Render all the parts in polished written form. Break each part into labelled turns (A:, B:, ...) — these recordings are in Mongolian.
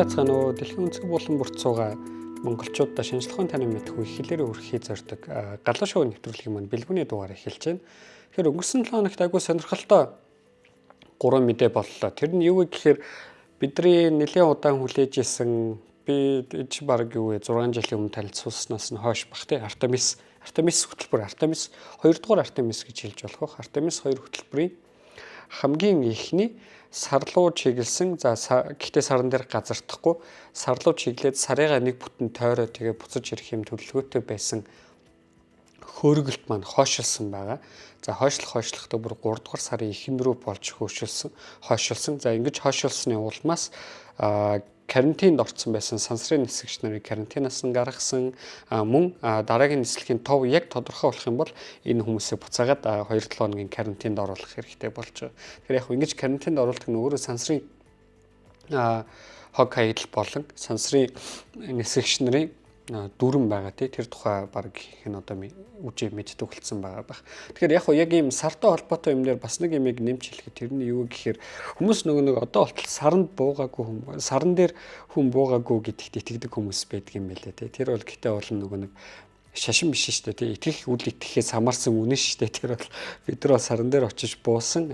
A: бацгаана уу дэлхийн өнцөг болон бүрцууга монголчуудаа шинжлэх ухааны танин мэдхүй хэлээр өрхөхийг зорддог галуу шоу нэвтрүүлгийн маань бэлгүүний дугаар эхэлж байна. Тэгэхээр өнгөрсөн 7 хоногт айгүй сонирхолтой 3 мэдээ боллоо. Тэр нь юу вэ гэхээр бидний нэлээд удаан хүлээж исэн би баг юу вэ 6 жилийн өмнө танилцуулснаас нь хойш бах те Артемис хөтөлбөр Артемис 2 дугаар Артемис гэж хэлж болох. Артемис 2 хөтөлбөрийн хамгийн ихний сарлуу чиглэсэн гэхдээ саран дээр газардахгүй сарлуу чиглээд сарыгаа нэг бүтэн тойроо тэгээ буцаж ирэх юм төлөвлөгөөтэй байсан хөөргөлт маань хойшилсан байгаа. За хойшлохдоо бүр 3 дугаар сарын эхэн рүү болж хойшилсан. За ингэж хойшилсны улмаас карантинд орсон байсан сансрын нисгэгч нарыг карантинаас нь гаргасан мөн дараагийн нислэгийн тов яг тодорхой болох юм бол энэ хүмүүсээ буцаагаад 2-7 хоногийн карантинд оруулах хэрэгтэй болж байгаа. Тэгэхээр яг ингэж карантинд оруулах нь өөрөө сансрын хог хаягдал болон сансрын нисгэгч нарын дүрэн байгаа тэр тухай баг их нь одоо үжи мэддэг болсон байгаа баг. Тэгэхээр яг ийм сартай холбоотой юм дээр бас нэг юмыг нэмж хэлэхэд тэрний юу гэхээр хүмүүс нөгөө одоо болтол саранд буугаагүй саран дээр хүн буугаагүй гэдэгт итгэдэг хүмүүс байдаг юм байлээ тэр бол гэтээ бол нөгөө нэг шашин биш шүү дээ итгэх үл итгэхээс хамаарсан үнэн шүү дээ тэр бол бид нар саран дээр очиж буусан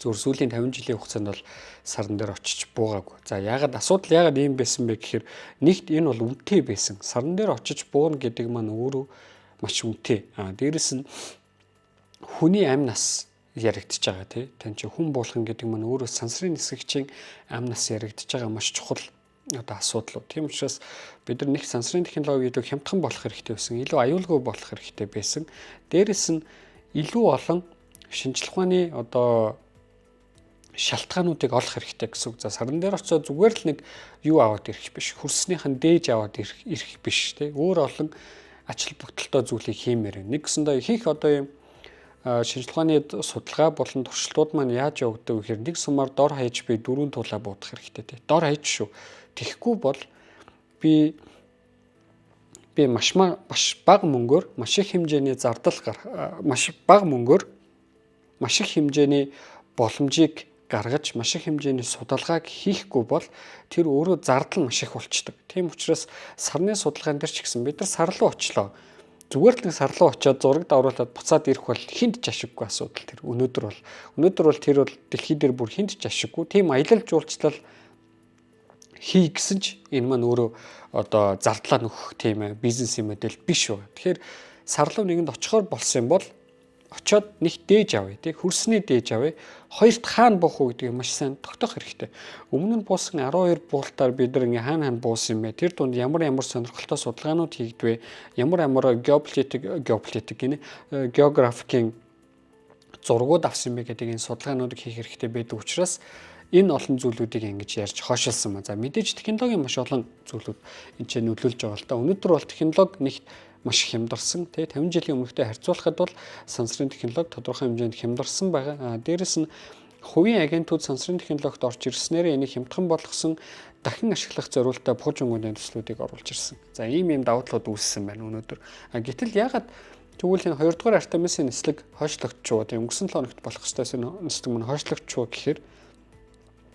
A: зүгээр сүүлийн 50 жилийн хугацаанд бол саран дээр очиж буугаагүй. За асуудал яагаад ийм байсан бэ гэхээр нэгт энэ бол үнэтэй байсан. Саран дээр очиж бууна гэдэг маань өөрөө маш үнэтэй. Дээрэс нь хүний амь нас яригдчихэж байгаа тий. Тань чи хүн буулган гэдэг маань өөрөө сансрын нисгэгчийн амь нас яригдчихэж байгаа маш чухал асуудал. Тийм учраас бид нар нэг сансрын технологид хямдхан болох хэрэгтэй байсан. Илүү аюулгүй болох хэрэгтэй байсан. Дээрэс нь илүү олон шинжлэх ухааны шалтгаануудыг олох хэрэгтэй гэсэн үг. За саран дээр очиод зүгээр л нэг юу аваад ирэх биш. Хөрснийхэн дээж аваад ирэх биш тий. Өөр олон ач холбогдолтой зүйлийг хиймээр байна. Нэг гэсэндээ ихэнх юм шинжлэх ухааны судалгаа болон туршилтууд маань яаж явагдав гэхээр нэг сумаар дор хаяж би 4 тулаа буудах хэрэгтэй тий. Дор хаяж шүү. Тэгэхгүй бол би маш бага мөнгөөр маш их хэмжээний зардал маш бага мөнгөөр маш их хэмжээний боломжийг гаргаж маш их хэмжээний судалгааг хийхгүй бол тэр өөрөө зардал маш их болчдөг. Тийм учраас сарны судалгаан дээр ч гэсэн бид нар сарлуу очлоо. Зүгээр л нэг сарлуу очиод зураг давруулаад буцаад ирэх бол хинт ч ашиггүй асуудал тэр. Өнөөдөр бол тэр бол дэлхий дээр бүр хинт ч ашиггүй. Тийм аялал жуулчлал хий гэсэн ч энэ маань өөрөө зардлаа нөхөх тийм бизнес модель биш байна. Тэгэхээр сарлуу нэгэнд очихоор болсон юм бол очоод нэг дээж авъя тий хөрсний дээж авъя хоёрт хаана буух уу гэдгийг маш сайн тогтоох хэрэгтэй. Өмнө нь буусан 12 буултаар бид нар ингээ хаана буусан юм бэ? Тэр дунд ямар сонирхолтой судалгаанууд хийгдвэ? Ямар геополитик гинэ географикийн зургууд авсан юм бэ гэдэг энэ судалгаануудыг хийх хэрэгтэй байдаг учраас энэ олон зүйлүүдийг ингэж ярьж хойшилсан ба. За мэдээж технологийн маш олон зүйлүүд энэ ч нөлөөлж байгаа л да. Өнөөдөр бол технологи нэгт маш хямдарсан тий 50 жилийн өмнөхтэй харьцуулахад бол сансрын технологи тодорхой хэмжээнд хямдарсан байгаа. Дээрэс нь хувийн агентууд сансрын технологид орж ирснээр энийг хямдхан болгосон дахин ашиглах зорилттой буужингуудын төслүүдийг оруулж ирсэн. За ийм давуу талууд үүссэн байна өнөөдөр. Гэтэл ягаад тэгвэл энэ 2 дугаар Артемисийн нислэг хойшлогдчихвоо тийм өнгөрсөн 7 хоногт болох ёстой нислэг мань хойшлогдчихвоо гэхээр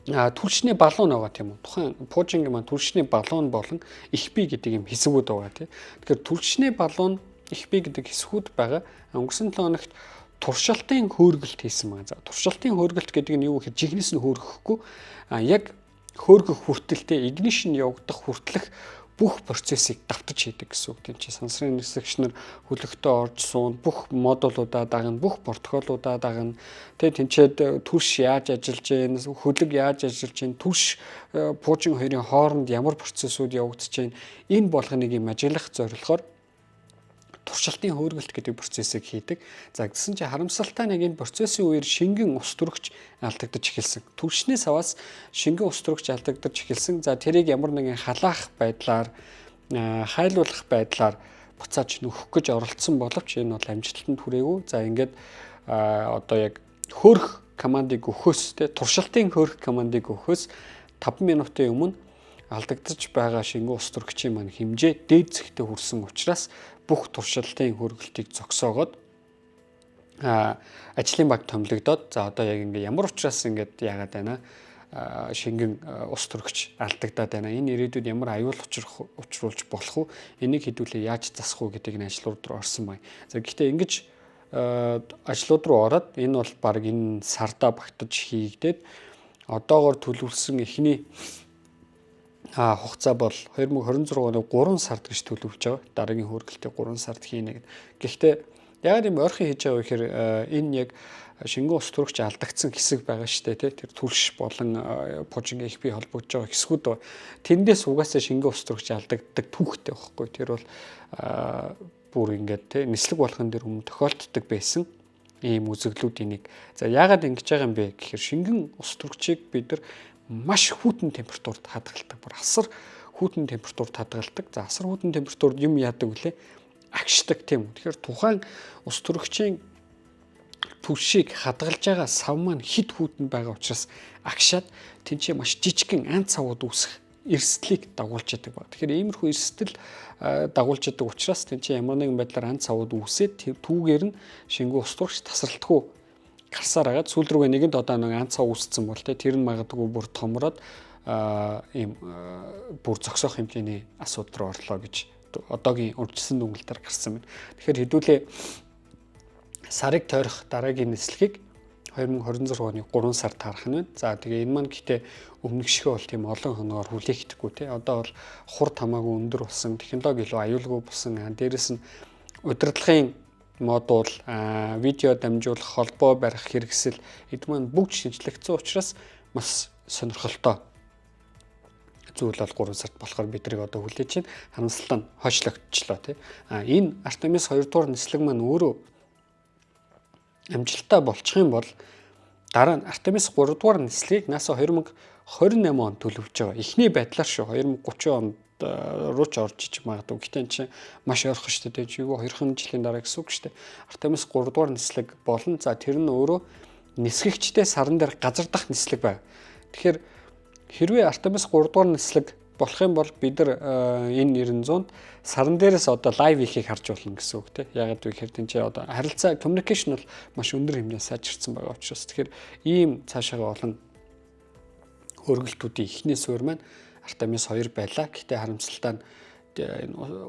A: түлшний баллон байгаа тийм үү. Тухайн пуужинг маань түлшний баллон болон их бие гэдэг юм хэсгүүд байгаа тийм. Тэгэхээр түлшний баллон их бие гэдэг хэсгүүд байгаа. Өнгөрсөн 7 хоногт туршилтын хөөргөлт хийсэн байгаа. За туршилтын хөөргөлт гэдэг нь юу гэхээр жигнэс нь хөөргөхгүй яг хөөргөх хүртэлтэй игнишн явагдах хүртлэх бүх процессыг давтаж хийдэг гэсэн үг. Тийм чи сансрын нисгэгч нар хөлөгтөө орж суун бүх модулуудаа дагна, бүх протоколуудаа дагна. Тэгээ тэнцээд түлш яаж ажиллаж байна, хөлөг яаж ажиллаж байна, түлш пуужин хоёрын хооронд ямар процессууд явагдаж байна. Энэ болгоныг юм ажиглах зорилгоор туршилтын хөөргөлт гэдэг процессыг хийдэг. За гэсэн чи харамсалтай нэг энэ процессын үеэр шингэн ус төрөгч алдагдаж эхэлсэн. Түлшнээс аваас шингэн ус төрөгч алдагдаж эхэлсэн. За тэрийг ямар нэгэн халаах байдлаар хайлуулах байдлаар буцааж нөхөх гэж оролцсон боловч энэ бол амжилтанд хүрээгүй. За ингээд яг хөөрх командыг өгөхөөс туршилтын хөөрх командыг өгөхөөс 5 минутын өмнө алдагдаж байгаа шингэн ус төрөгчийн маань хэмжээ дээд зэгтээ хүрсэн учраас бүх туршилтын хөргөлтийг зогсоогоод ажлын баг томилогдоод за одоо яг ингээ ямар учраас ингээд яагаад байна шингэн ус төрөгч алдагдаад байна. Энэ ирээдүйд ямар аюул учруулж болох вэ? Энийг хэдүүлээ яаж засах вэ гэдгийг ажлууд руу орсон байна. За гэхдээ ингэж ажлууд руу ороод энэ бол баг энэ сарда багтаж хийгдээд одоогоор төлөвлөсөн эхний хугацаа бол 2026 оны 3 сард гэж төлөвлөж байгаа. Дараагийн хөргөлтийг 3 сард хийнэ гэдэг. Гэхдээ яагаад юм ойрхон хийж байгаа вэ гэхээр энэ яг шингэн ус төрөгч алдагдсан хэсэг байгаа шүү дээ. Тэр түлш болон пожинг их бий холбогдож байгаа хэсгүүд ба. Тэндээс угаасаа шингэн ус төрөгч алдагддаг түүхтэй байхгүй. Тэр бол бүр ингээд нислэг болгон дээр өмнө тохиолддог байсан ийм үзэгдлүүдийн нэг. За яагаад ингэж байгаа юм бэ гэхээр шингэн ус төрөгчийг бид нар маш хүйтэн температурт хадгалдаг. Бүр асар хүйтэн температурт хадгалдаг. За асар хүйтэн температурт юм яадаг вүлээ? Агшдаг тийм үү. Тэгэхээр тухайн ус төрөгчийн түлшийг хадгалж байгаа сав маань хид хүйтэн байгаа учраас агшаад тэнцээ маш жижигхэн ан цавууд үүсэх эрсдлийг дагуулж яадаг ба. Тэгэхээр иймэрхүү эрсдэл дагуулж яадаг учраас тэнцээ ямар нэгэн байдлаар ан цавууд үүсээд түүгээр нь шингэн ус төрөгч тасралтгүй гарсаар агаад сүүл рүүгээ нэгэнд одоо нэг ан цав үүссэн бол тэр нь магадгүй бүр томроод ийм бүр зогсоох хэмжээний асуудал руу орлоо гэж одоогийн урьдчилсан дүнэлтээр гарсан байна. Тэгэхээр хэдүүлээ сарыг тойрох дараагийн нислэгийг 2026 оны 3 сард харах нь байна. За тэгээ энэ маань гэхдээ өмнөх шигээ бол тийм олон хоногоор хүлээхдэггүй тий. Одоо бол хурд хамаагүй өндөр болсон, технологи илүү аюулгүй болсон. Дээрээс нь удирдлагын модуль, видео дамжуулах, холбоо барих хэрэгсэл эд маань бүгд шинжлэгдсэн учраас маш сонирхолтой зүйл бол 3 сард болохоор бидрийг одоо хүлээж байна. Харамсалтай нь хойшлогдчихлоо тий. Энэ Артемис 2 дугаар нислэг маань өөрөө амжилттай болчих юм бол дараа нь Артемис 3 дугаар нислэгийг NASA 2028 онд төлөвлөж байгаа. Эхний байдлаар шүү 2030 онд руу ч орж иж магадгүй. Гэтэ энэ чинь маш ойрхон шүү дээ. Чи юу 2 жилийн дараа гэсэн үг шүү дээ. Артемис 3 дугаар нислэг болно. За тэр нь өөрөө нисгэгчтэй саран дээр газардах нислэг байв. Тэгэхээр хэрвээ Артемис 3 дугаар нислэг болох юм бол бид нар энэ 900-д саран дээрээс одоо лайв хийхийг харж болно гэсэн үг тийм. Ягаад вэ гэхээр тэнцээ одоо харилцаа communication бол маш өндөр хэмжээнд сайжирсан байгаа учраас тэгэхээр ийм цаашаага олон хөргөлтүүдийн эхний суурь маань Артемис 2 байлаа. Гэхдээ харамсалтай нь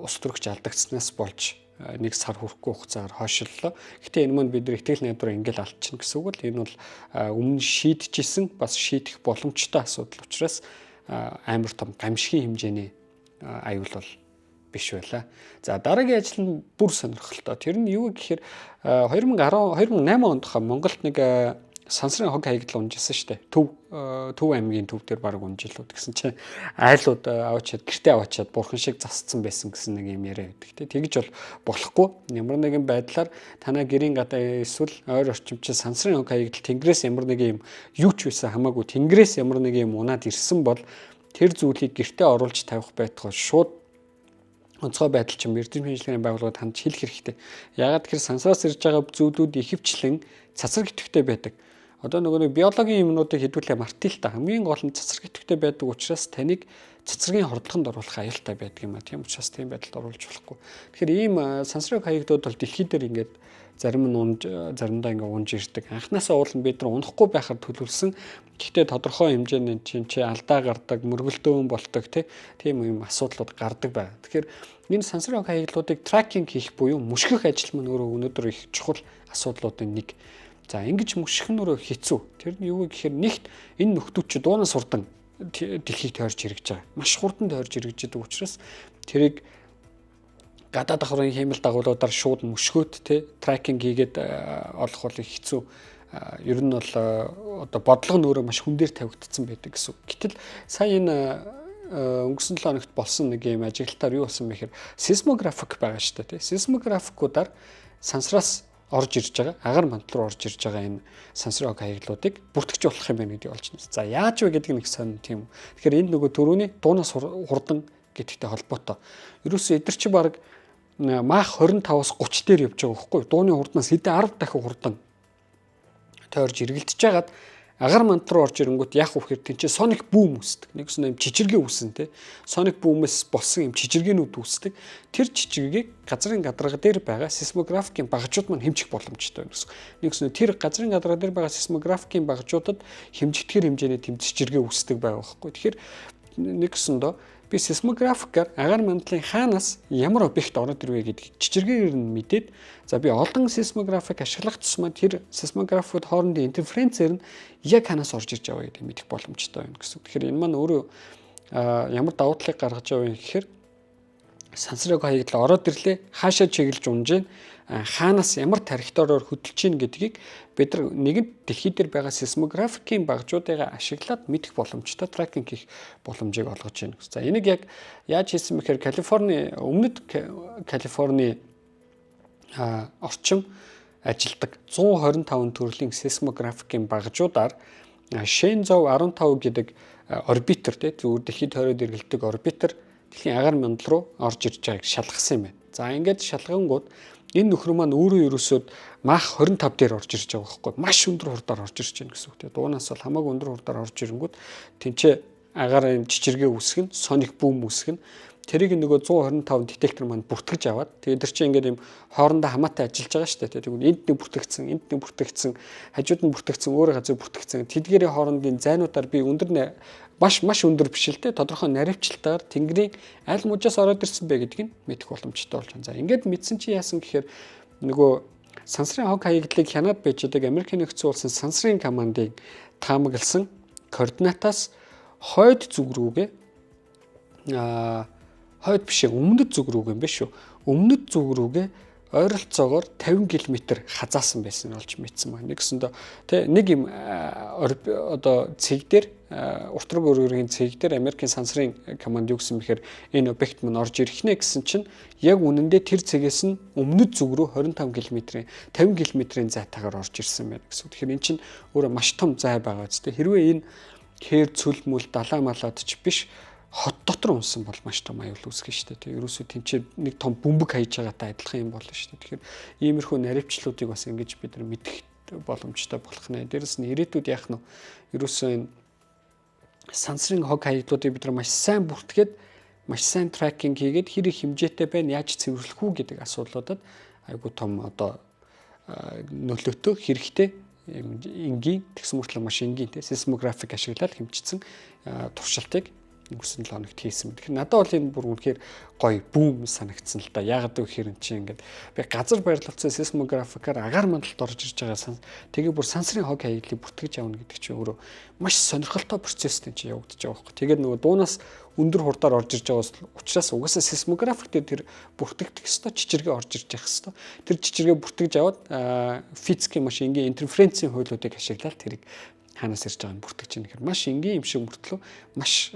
A: ус төрөгч алдагдсанаас болж 1 сар хүрэхгүй хугацаагаар хойшлолоо. Гэхдээ энэ маань бидний итгэл найдвар ингээл алдчихна гэсэн үг л энэ бол өмнө шийдчихсэн бас шийдэх боломжтой асуудал учраас амар том гамшигын хэмжээний аюул бол биш байлаа. За дараагийн ажил нь бүр сонирхолтой. Тэр нь юу гэхээр 2008 онд Монголд нэг сансрын хог хаягдал унжсэн шүү дээ. Төв аймгийн төв дээр баг унжилууд гэсэн чинь айлууд аваачаад гэртээ аваачаад бурхан шиг засцсан байсан гэсэн нэг юм яриа байдаг те. Тэгж бол болохгүй. Ямар нэгэн байдлаар танаа гэрийн гадаа эсвэл ойр орчимчин сансрын хог хаягдал тэнгэрээс ямар нэг юм юу ч байсан хамаагүй тэнгэрээс ямар нэг юм унаад ирсэн бол тэр зүйлийг гэртээ оруулж тавих байтугай шууд онцгой байдал чинь эрдэнэ шинжилгээний байгууллагад хандж хэлэх хэрэгтэй. Яагаад гэхээр сансраас ирж байгаа зүйлүүд ихэвчлэн цацраг идэвхтэй байдаг. Одоо нөгөө биологийн юмнуудыг хэдүүлээ мартъя л та. Хамгийн гол нь цацраг идэвхтэй байдаг учраас таныг цацрагийн хордлогонд оруулах аюултай байдаг юм а. Тийм учраас тийм байдалд оруулж болохгүй. Тэгэхээр ийм сансрын хаягдууд бол дэлхийд дээр ингээд зарим нь заримдаа ингээд унж ирдэг. Анхнаасаа уулын бид нар унахгүй байхаар төлөвлөсөн. Гэхдээ тодорхой хэмжээний чи алдаа гардаг, мөргөлдөөн болдог тийм юм асуудлууд гардаг байна. Тэгэхээр энэ сансрын хаягдлуудыг тракинг хийх буюу мушгих ажил маань өөрөө өнөөдөр их чухал асуудлуудын нэг. За ингэж мушгих нь өөрөө хэцүү. Тэр нь юу гэхээр нэгт энэ нөхдүүд чи дуунаас хурдан дэлхийг тойрч хэрэгж байгаа. Маш хурдан тойрч хэрэгж байгаа учраас тэрийг гадаад давхрын хэмэл дагуулуудаар шууд мөшгөөд тракинг хийгээд олох бол хэцүү. Ер нь бол одоо бодлого нь өөрөө маш хүн дээр тавигдсан байдаг гэсэн. Гэтэл сая энэ өнгөрсөн 7 хоногт болсон нэг юм ажиглалтаар юу болсон бэ гэхээр сейсмографик байгаа шүү дээ. Сейсмографикуудаар сансраас орж ирж байгаа агаар мандал руу орж ирж байгаа энэ сансрын хаягдлуудыг бүртгэж болох юм байна гэдгийг олж байна. За яаж вэ гэдэг нэг сонь тийм. Тэгэхээр энд нөгөө төрөний дуунаас хурдан гэдэгтэй холбоотой. Ерөөсөө эдгэр чи баг Мах 25-аас 30 дээр явж байгаа байхгүй юу? Дууны хурднаас хэдэн 10 дахин хурдан тойрж эргэлдэж байгаад агаар мандал руу орж ирэнгүүт яг үхээр тэнцээ соник бүүм үүсдэг. Нэгсэн юм жижиргээ үүсэн те. Соник бүүмээс болсон юм жижиргээнүүд үүсдэг. Тэр жижиргээг газрын гадарга дээр байгаа сейсмографикийн багажууд маань хэмжих боломжтой байна гэсэн. Нэгсэн тэр газрын гадарга дээр байгаа сейсмографикийн багажуудад хэмжигдэхэр хэмжээний тэм жижиргээ үүсдэг байгаа байхгүй. Тэгэхээр нэгсэндөө би сейсмографикаар агаар мандлын хаанаас ямар объект ороод ирвэ гэдгийг жижиргээр нь мэдээд за би олон сейсмографик ашиглах тусмаа тэр сейсмографууд хоорондын интерференцээр нь яг хаанаас орж ирж байгаа гэдгийг мэдэх боломжтой байна гэсэн. Тэгэхээр энэ маань өөрөө ямар давуу талыг гаргаж байгаа юм гэхээр сансрыг хаягдал ороод ирлээ хаашаа чиглэж унжээ хаанаас ямар траекториор хөдөлж чинь гэдгийг бид нар нэгэнт дэлхий дээр байгаа сейсмографикийн багажуудыг ашиглаад мэдэх боломжтой трекинг хийх боломжийг олгож байна. За энийг яг яаж хийсэн мэхээр Калифорни өмнөд Калифорни орчим ажилдаг 125 төрлийн сейсмографикийн багажуудаар Шензоу 15 гэдэг орбитер зөвхөн дэлхийд тойроод эргэлдэг орбитер дэлхийн агаар мандал руу орж ирж байгааг шалгасан юм байна. За ингээд шалгангууд энэ нөхөр маань өөрөө ерөөсөд мах 25 дээр орж ирж байгаа байхгүй маш өндөр хурдаар орж ирж байна гэсэн үг. Тэгээ дуунаас бол хамаагүй өндөр хурдаар орж ирэнгүүт тэнцээ агарын жижиргээ үүсгэн соник бүүм үүсгэн тэрийг нөгөө 125 детектор маань бүртгэж аваад тэгээд тэр чинь ингээд юм хоорондоо хамаатай ажиллаж байгаа шүү дээ. Тэгвэл энд нэг бүртгэгдсэн, хажууд нь бүртгэгдсэн, өөр газар бүртгэгдсэн. Тэдгээрийн хоорондын зайнуудаар би өндөр маш өндөр биш л дээ. Тодорхой наривчлалтаар тэнгэрийн аль мужаас ороод ирсэн бэ гэдгийг мэдэх боломжтой болж байна. За ингээд мэдсэн чи яасан гэхээр нөгөө сансрын хог хаягдлыг хянаад байж байгаа Америкийн нэгдсэн улсын сансрын командыг таамагласан координатаас хойд зүг рүүгээ хойд биш өмнөд зүг рүүгээ юм биш үү. Өмнөд зүг рүүгээ ойролцоогоор 50 км хазаасан байсан нь олж мэдсэн байна. Нэгсэндээ тэ нэг юм одоо цэг дээр уртраг өргөрийн цэг дээр Америкийн сансрын команд юу гэсэн бэхээр энэ объект мань орж ирэх нэ гэсэн чинь яг үнэндээ тэр цэгээс нь өмнөд зүг рүү 25 км-ийн 50 км-ийн зайтаагаар орж ирсэн байна гэсэн. Тэгэхээр эн чинь өөрөө маш том зай байгаа үстэй. Хэрвээ энэ хээр цөл мүл далаа малаад ч биш хот дотор унсан бол маш том аюул үүсгэн шүү дээ. Тэгээ ерөөсөө тэнцээ нэг том бөмбөг хаяж байгаатай адилхан юм болно шүү дээ. Тэгэхээр иймэрхүү наривчлуудыг бас ингэж бид нар мэдэх боломжтой болох нэ. Дээрэс нь ирээдүйд яах нь ерөөсөө энэ сансрын хог хаягдлуудыг бид нар маш сайн бүртгээд маш сайн трекинг хийгээд хэр их хэмжээтэй байна, яаж цэвэрлэх үү гэдэг асуудлуудад айгүй том одоо нөлөөтэй хэрэгтэй энгийн тэгсэн мөртлөө маш энгийн сейсмографик ашиглаад хэмжигдсэн туршилтыг өнгөрсөн 7 хоногт хийсэн. Тэгэхээр надад бол энэ бүр үнэхээр гоё бүүм санагдсан л да. Яагаад гэвэл чи ингээд би газар байрлалцсан сейсмографикаар агаар мандалд орж ирж байгаа тэгээ бүр сансрын хог хаягдлыг бүртгэж авна гэдэг чинь өөрөө маш сонирхолтой процесстэй чи явагдаж байгаа байхгүй. Тэгээд нөгөө дуунаас өндөр хурдаар орж ирж байгаас учраас угаасаа сейсмографик дээр тэр бүртгэгдэх ёстой жижиргээ орж ирж явах ёстой. Тэр жижиргээ бүртгэж аваад физикийн маш энгийн интерференцийн хуйлуудыг ашиглаад тэрийг ханаас ирж байгаа нь бүртгэж чинь гэхээр маш энгийн юм шиг мөртлөө маш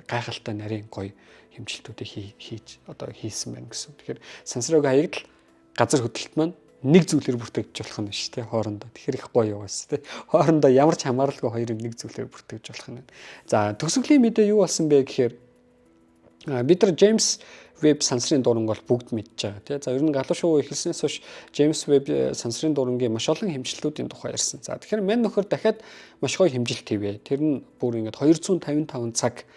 A: гайхалтай нарийн гоё хэмжилтүүдийг хийж одоо хийсэн байна гэсэн. Тэгэхээр сансрыг хаягдал газар хөдлөлт маань нэг зүйлээр бүртгэж болох нь шүү дээ хоорондоо. Тэгэхээр их гоё яваас тий. Хоорондоо ямар ч хамааралгүй хоёр юм нэг зүйлээр бүртгэж болох нь. За төгсгөлийн мэдээ юу болсон бэ гэхээр бид нар Джеймс Веб сансрын дуран бол бүгд мэдж байгаа тий. За ер нь галуу шоу эхэлснээс хойш Джеймс Веб сансрын дурангийн маш олон хэмжилтүүдийн тухай ярьсан. За тэгэхээр мань нөхөр дахиад маш гоё хэмжилт хийвэ. Тэр нь бүр ингээд 255 цаг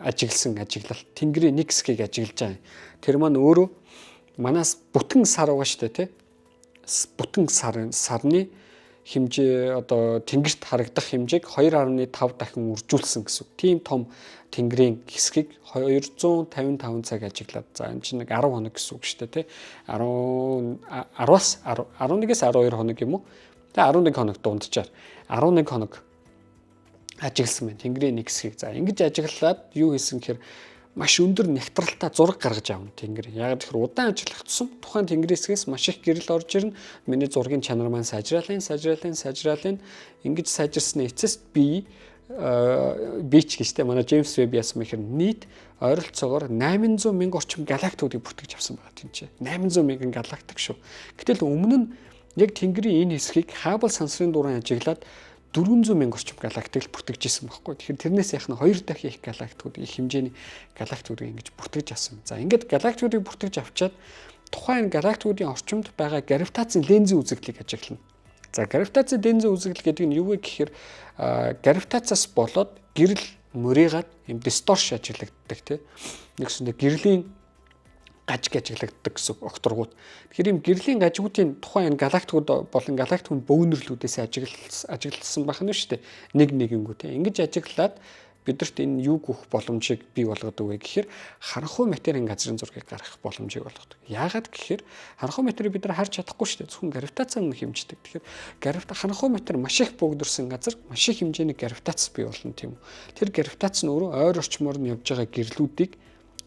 A: ажигласан ажиглалт Тэнгэрийн нэг хэсгийг ажиглаж байгаа. Тэр маань өөрөө манаас бүтэн сар байгаа шүү дээ тий. Бүтэн сарны хэмжээ одоо тэнгэрт харагдах хэмжээг 2.5 дахин үржүүлсэн гэсэн. Тийм том тэнгэрийн хэсгийг 255 цаг ажиглаад за энэ чинь нэг 10 хоног гэсэн үг шүү дээ тий. 11-ээс 12 хоног юм уу? Тэгээ 11 хоног дунджаар 11 хоног ажигласан байна. Тэнгэрийн нэг хэсгийг за ингэж ажиглаад юу хийсэн гэхээр маш өндөр нягтралтай зураг гаргаж авна тэнгэр. Яг тэгэхээр удаан ажиллах тусам тухайн тэнгэрийн хэсгээс маш их гэрэл орж ирнэ. Миний зургийн чанар маань сайжраалын. Ингэж сайжирсны эцэст би ч гэжтэй манай Джеймс Веб яасан мэхээр нийт ойролцоогоор 800 мянган орчим галактикуудыг бүртгэж авсан байгаа тийм ч 800 мянган галактик шүү. Гэтэл өмнө нь яг тэнгэрийн энэ хэсгийг Хаббл сансрын дуран ажиглаад 400 мянган орчим галактик бүртгэж ирсэн байхгүй. Тэгэхээр тэрнээс яах нь 2 дахин их галактикууд их хэмжээний галактикуудыг ингэж бүртгэж авсан. За ингээд галактикуудыг бүртгэж авчаад тухайн галактикуудын орчимд байгаа гравитацийн лензийн үзэгдлийг ажиглана. За гравитаци дэнзэн үзэгдэл гэдэг нь юу вэ гэхээр гравитацаас болоод гэрэл мөрийгаад юм дисторш ажиглагддаг тийм. Нэгсэндээ гэрлийн гаж ажиглагддаг гэсэн окторгууд. Тэгэхээр юм гэрлийн гажгуудын тухайн энэ галактикууд болон галактикын бөөнөрлүүдээс ажиглалсан байх нь шүү дээ. Нэг нэгэнгүү тийм. Ингэж ажиглаад бидэрт энэ юу гүөх боломжийг бий болгодог вэ гэхээр харанхуй материйн газрын зургийг гаргах боломжийг болгодог. Яагаад гэхээр харанхуй материйг бид нар харж чадахгүй шүү дээ. Зөвхөн гравитацаар нь хэмждэг. Тэгэхээр харанхуй матер маш их богдорсон газар маш их хэмжээний гравитац бий болно тийм үү. Тэр гравитац нь өөрөө ойр орчмоор нь явж байгаа гэрлүүдийг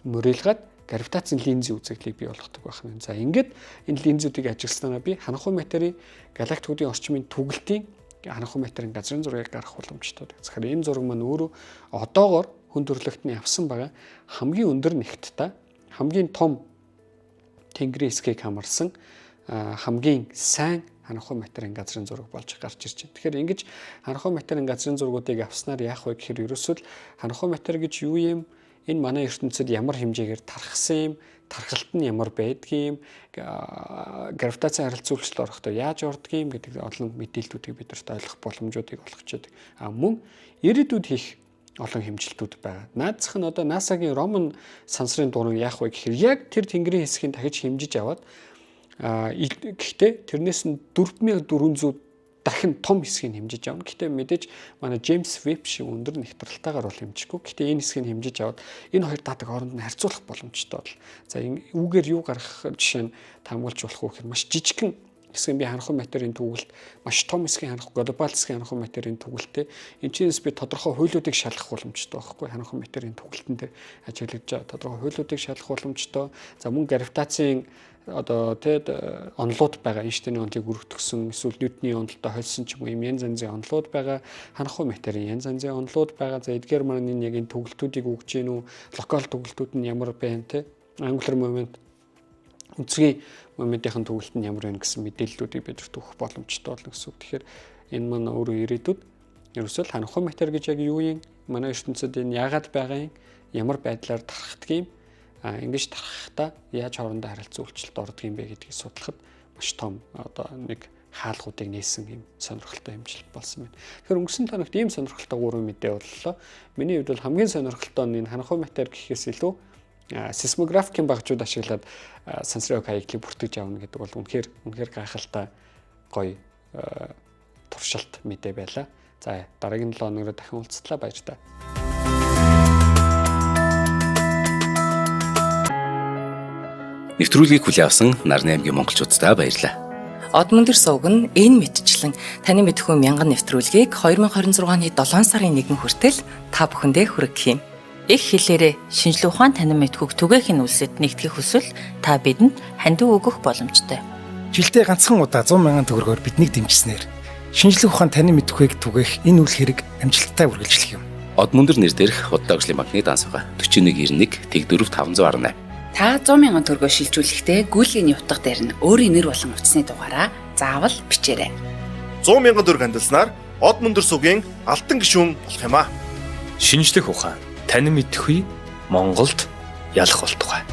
A: мөрөөлгаад гравитацийн линзийн үзэгдлийг бий болгодог байх нь. За ингээд энэ линзүүдийг ажилласнараа би харанхуй материйн галактикуудын орчмын түгэлтийн харанхуй материйн газрын зургийг гаргах боломжтой. Тэгэхээр энэ зураг маань өөрөө одоогоор хүндрэлтний авсан байгаа хамгийн өндөр нэгттэй хамгийн том тэнгэрийн эсгийг хамарсан хамгийн сайн харанхуй материйн газрын зураг болж гарч ирж байна. Тэгэхээр ингэж харанхуй материйн газрын зургуудыг авснаар яах вэ гэхээр ерөөсөө харанхуй матер гэж юу юм? Энэ манай ертөнцид ямар хэмжээгээр тархсан юм, тархалт нь ямар байдгийг, гравитацийн харилцуулалт орохдоо яаж ордгийг гэдэг олон мэдээллүүдийг бидэрт ойлгох боломжуудыг олгож байдаг. Мөн ирээдүйд хийх олон хэмжилтүүд байгаа. Наадзах нь одоо NASA-гийн Роман сансрын дууран яах вэ гэхээр яг тэр тэнгэрийн хэсгийг дахиж хэмжиж аваад гэхдээ тэрнээс нь 4400 дахин том хэсгийг хэмжиж авна. Гэхдээ мэдээж манай Джеймс Веб шиг өндөр нэгтрэлтаагаар бол хэмжихгүй. Гэхдээ энэ хэсгийг хэмжиж аваад энэ хоёр дадаг хооронд нь харьцуулах боломжтой бол. За үүгээр юу гаргах жишээ нь таамаглаж болох уу гэхээр маш жижигхэн хэсгийн би харанхуй материйн түгэлт маш том хэсгийн глобал хэсгийн харанхуй материйн түгэлтээ энэчнээс би тодорхой хуйлуудыг шалгах боломжтой байхгүй. Харанхуй материйн түгэлтэн дээр ажиглаж байгаа тодорхой хуйлуудыг шалгах боломжтой. За мөн гравитацийн одоо тэгэд онолууд байгаа Эйнштейний онолыг өргөтгсөн эсвэл Ньютоны онолтой холсон ч юм уу юм янз янзын онолууд байгаа харанхуй материйн янз янзын онолууд байгаа. За эдгээр маань энэ яг энэ түгэлтүүдийг өгж гин үү локал түгэлтүүд нь ямар байна те ангуляр момент үнцгийн моментийн түгэлт нь ямар байна гэсэн мэдээллүүдийг бидэрт өгөх боломжтой болно гэсэн үг. Тэгэхээр энэ маань өөрөө ирээдүйд ерөөсөө харанхуй матер гэж яг юу юм манай ертөнцид энэ яагаад байгаа юм ямар байдлаар тархдаг юм ингэж тархахдаа яаж хоорондоо харилцуулалт ордог юм бэ гэдгийг судлахад маш том одоо нэг хаалгуудыг нээсэн юм сонирхолтой хэмжилт болсон байна. Тэгэхээр өнгөрсөн тоногт ийм сонирхолтой 3 мэдээ боллоо. Миний хувьд бол хамгийн сонирхолтой нь энэ харанхуй матер гэхээс илүү сейсмографикийн багжууд ашиглаад сансрын хаяглыг бүртгэж авна гэдэг бол үнэхээр гайхалтай гоё туршилт мэдээ байлаа. За дараагийн 7 хоногоор дахин уулзтлаа баяр та.
B: Нэвтрүүлгийг хүлээн авсан Нарны аймгийн монголчуудтай баярлалаа.
C: Одмондөр сувг нь энэ мэдчлэн таны мэдхүйн мянган нэвтрүүлгийг 2026 оны 7 сарын 1 хүртэл та бүхэндээ хүргэх юм. Их хэлээрээ шинжлэх ухаан танин мэдхүйг түгээхийн үлсэд нэгтгэх хүсвэл та бидэнд хандив өгөх боломжтой.
D: Жилдээ ганцхан удаа 100,000 төгрөгөөр биднийг дэмжснээр шинжлэх ухаан танин мэдхүйг түгээх энэ үйл хэрэг амжилттай үргэлжлэх юм.
B: Одмондөр нэр дээрх Худал ажлын банкны дансага 4191 Тэг 4518.
E: Та 100,000 төгрөгөөр шилжүүлэхдээ гүйлгээний утга дээр нь өөрийн нэр болон утасны дугаараа заавал бичээрэй.
F: 100,000 төгрөг хандалснаар Одмондөр сувгийн алтан гишүүн болох юм а.
G: Шинжлэх ухаан танин мэдхгүй Монголд ялах болтугай.